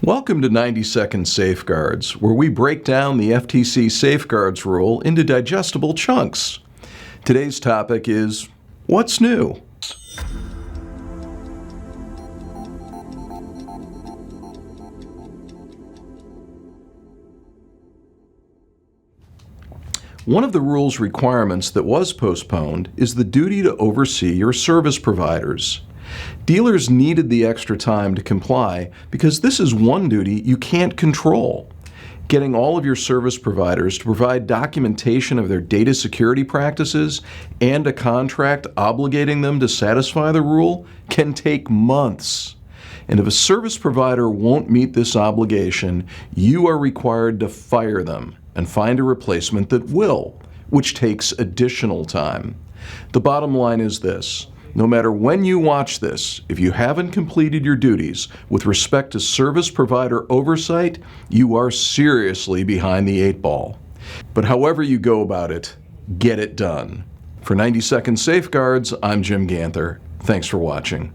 Welcome to 90-Second Safeguards, where we break down the FTC Safeguards rule into digestible chunks. Today's topic is, what's new? One of the rule's requirements that was postponed is the duty to oversee your service providers. Dealers needed the extra time to comply because this is one duty you can't control. Getting all of your service providers to provide documentation of their data security practices and a contract obligating them to satisfy the rule can take months. And if a service provider won't meet this obligation, you are required to fire them and find a replacement that will, which takes additional time. The bottom line is this: no matter when you watch this, if you haven't completed your duties with respect to service provider oversight, you are seriously behind the 8 ball. But however you go about it, get it done. For 90 Second Safeguards, I'm Jim Ganther. Thanks for watching.